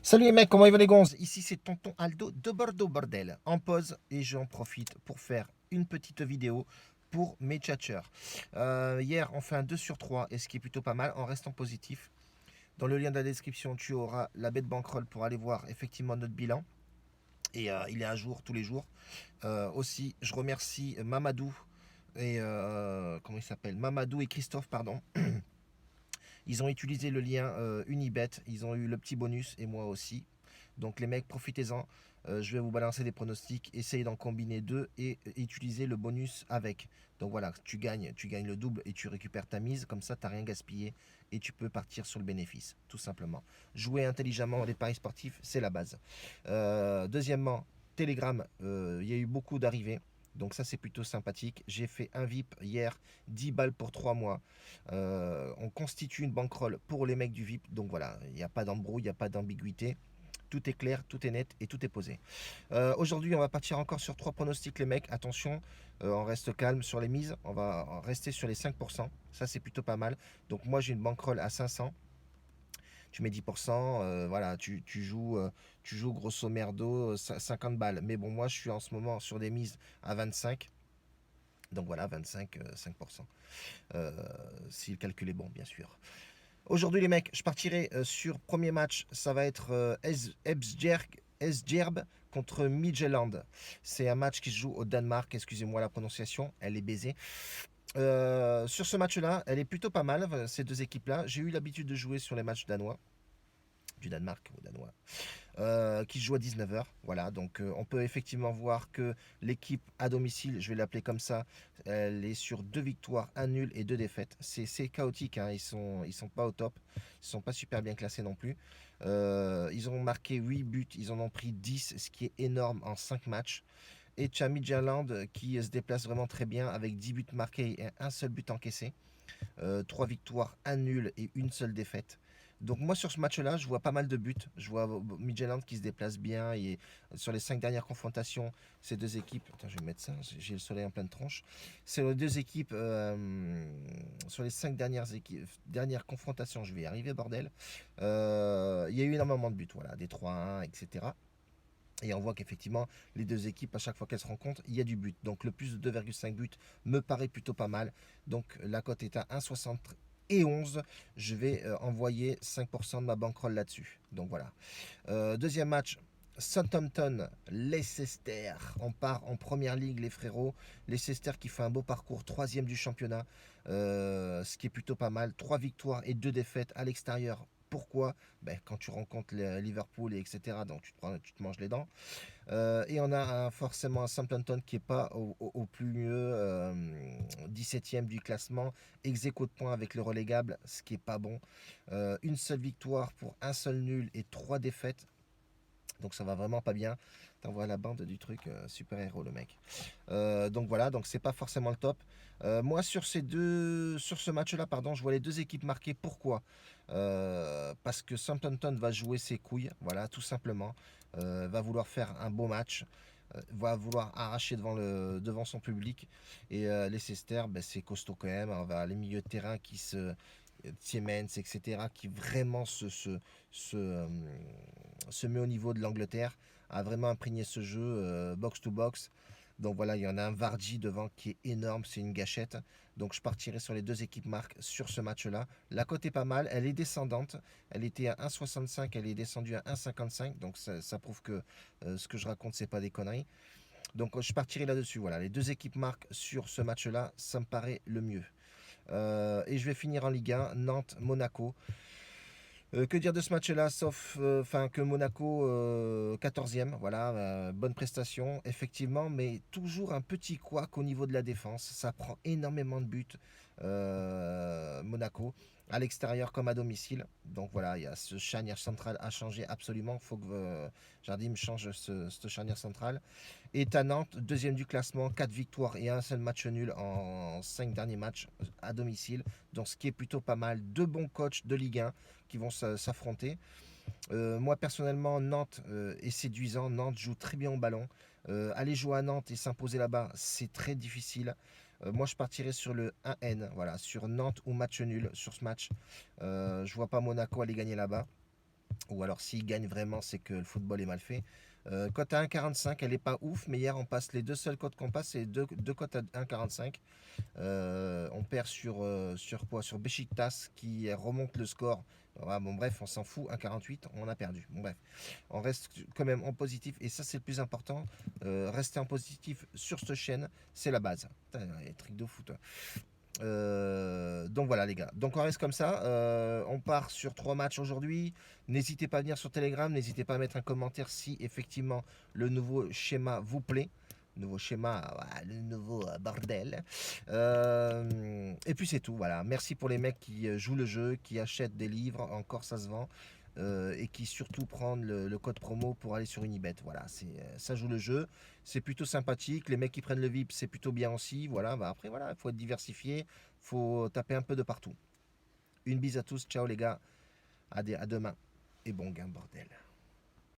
Salut les mecs, comment il va les gonzes? Ici c'est Tonton Aldo de Bordeaux Bordel, en pause et j'en profite pour faire une petite vidéo pour mes tchatcheurs. Hier on fait un 2 sur 3 et ce qui est plutôt pas mal en restant positif. Dans le lien de la description tu auras la bête bankroll pour aller voir effectivement notre bilan et il est à jour tous les jours. Aussi je remercie Mamadou et comment il s'appelle, Mamadou et Christophe pardon. Ils ont utilisé le lien Unibet, ils ont eu le petit bonus et moi aussi. Donc les mecs, profitez-en. Je vais vous balancer des pronostics, essayez d'en combiner deux et utiliser le bonus avec. Donc voilà, tu gagnes le double et tu récupères ta mise. Comme ça, tu n'as rien gaspillé et tu peux partir sur le bénéfice, tout simplement. Jouer intelligemment les paris sportifs, c'est la base. Deuxièmement, Telegram, il y a eu beaucoup d'arrivées. Donc ça c'est plutôt sympathique. J'ai fait un VIP hier, 10 balles pour 3 mois. On constitue une bankroll pour les mecs du VIP. Donc voilà, il n'y a pas d'embrouille, il n'y a pas d'ambiguïté. Tout est clair, tout est net et tout est posé. Aujourd'hui, on va partir encore sur 3 pronostics, les mecs. Attention, on reste calme sur les mises. On va rester sur les 5%. Ça, c'est plutôt pas mal. Donc, moi, j'ai une bankroll à 500. Tu mets 10%. Voilà, tu joues grosso merdo 50 balles. Mais bon, moi, je suis en ce moment sur des mises à 25. Donc voilà, 25, 5%. Euh, si le calcul est bon, bien sûr. Aujourd'hui, les mecs, je partirai sur premier match. Ça va être Esbjerg contre Midtjylland. C'est un match qui se joue au Danemark. Excusez-moi la prononciation, elle est baisée. Sur ce match-là, elle est plutôt pas mal, ces deux équipes-là. J'ai eu l'habitude de jouer sur les matchs danois, du Danemark au Danois, qui se joue à 19h. Voilà, donc on peut effectivement voir que l'équipe à domicile, je vais l'appeler comme ça, elle est sur 2 victoires, un nul et 2 défaites. C'est chaotique, hein, ils sont pas au top, ils sont pas super bien classés non plus. Ils ont marqué 8 buts, ils en ont pris 10, ce qui est énorme en 5 matchs. Et Chami Jaland qui se déplace vraiment très bien avec 10 buts marqués et un seul but encaissé. 3 victoires, un nul et une seule défaite. Donc moi sur ce match-là, je vois pas mal de buts. Je vois Midtjylland qui se déplace bien et sur les 5 dernières confrontations, ces deux équipes. Attends, je vais mettre ça. J'ai le soleil en pleine tronche. C'est les deux équipes sur les 5 dernières confrontations. Je vais y arriver, bordel. Il y a eu énormément de buts, voilà, des 3-1, etc. Et on voit qu'effectivement, les deux équipes, à chaque fois qu'elles se rencontrent, il y a du but. Donc le plus de 2,5 buts me paraît plutôt pas mal. Donc la cote est à 1,71. Je vais envoyer 5% de ma bankroll là-dessus. Donc voilà. Deuxième match. Southampton, Leicester. On part en première ligue, les frérots. Leicester qui fait un beau parcours, troisième du championnat, ce qui est plutôt pas mal. 3 victoires et 2 défaites à l'extérieur. Pourquoi? Ben, quand tu rencontres Liverpool et etc. Donc tu te manges les dents. Et on a forcément un Southampton qui n'est pas au plus mieux 17e du classement, ex aequo de points avec le relégable, ce qui est pas bon. Une seule victoire pour un seul nul et 3 défaites. Donc ça va vraiment pas bien. T'envoies la bande du truc super héros le mec. Donc voilà, donc c'est pas forcément le top. Moi sur ce match-là, pardon, je vois les deux équipes marquées. Pourquoi? Parce que Southampton va jouer ses couilles, voilà, tout simplement. Va vouloir faire un beau match, va vouloir arracher devant son public. Et Leicester, ben, c'est costaud quand même. On va les milieux de terrain qui se Siemens, etc., qui vraiment se, euh, se met au niveau de l'Angleterre, a vraiment imprégné ce jeu box to box. Donc voilà, il y en a un Vardy devant qui est énorme, c'est une gâchette. Donc je partirai sur les deux équipes marques sur ce match-là. La cote est pas mal, elle est descendante. Elle était à 1,65, elle est descendue à 1,55. Donc ça prouve que ce que je raconte, c'est pas des conneries. Donc je partirai là-dessus. Voilà, les deux équipes marques sur ce match-là, ça me paraît le mieux. Et je vais finir en Ligue 1, Nantes-Monaco. Que dire de ce match-là, sauf que Monaco 14e, voilà, bonne prestation, effectivement, mais toujours un petit couac au niveau de la défense. Ça prend énormément de buts, Monaco, à l'extérieur comme à domicile. Donc voilà, il y a ce charnière central à changer absolument. Il faut que Jardim change ce charnière central. Et à Nantes, deuxième du classement, 4 victoires et un seul match nul en 5 derniers matchs à domicile. Donc ce qui est plutôt pas mal. Deux bons coachs de Ligue 1 qui vont s'affronter. Moi personnellement, Nantes est séduisant. Nantes joue très bien au ballon. Aller jouer à Nantes et s'imposer là-bas, c'est très difficile. Moi, je partirais sur le 1N, voilà, sur Nantes ou match nul sur ce match. Je vois pas Monaco aller gagner là-bas. Ou alors s'il gagne vraiment, c'est que le football est mal fait. Cote à 1,45, elle est pas ouf, mais hier on passe les deux seules cotes qu'on passe, c'est deux cotes à 1,45. On perd sur quoi? Sur Besiktas qui remonte le score. Ah, bon bref, on s'en fout, 1,48, on a perdu. Bon bref, on reste quand même en positif et ça c'est le plus important. Rester en positif sur cette chaîne, c'est la base. Putain, les trucs de foot. Donc voilà les gars. Donc on reste comme ça. On part sur 3 matchs aujourd'hui. N'hésitez pas à venir sur Telegram. N'hésitez pas à mettre un commentaire si effectivement le nouveau schéma vous plaît. Nouveau schéma, le nouveau bordel. Et puis c'est tout. Voilà. Merci pour les mecs qui jouent le jeu, qui achètent des livres. Encore ça se vend. Et qui surtout prennent le code promo pour aller sur Unibet. Voilà, ça joue le jeu, c'est plutôt sympathique. Les mecs qui prennent le VIP, c'est plutôt bien aussi. Voilà, bah après voilà, il faut être diversifié, faut taper un peu de partout. Une bise à tous, ciao les gars, à demain et bon gain bordel.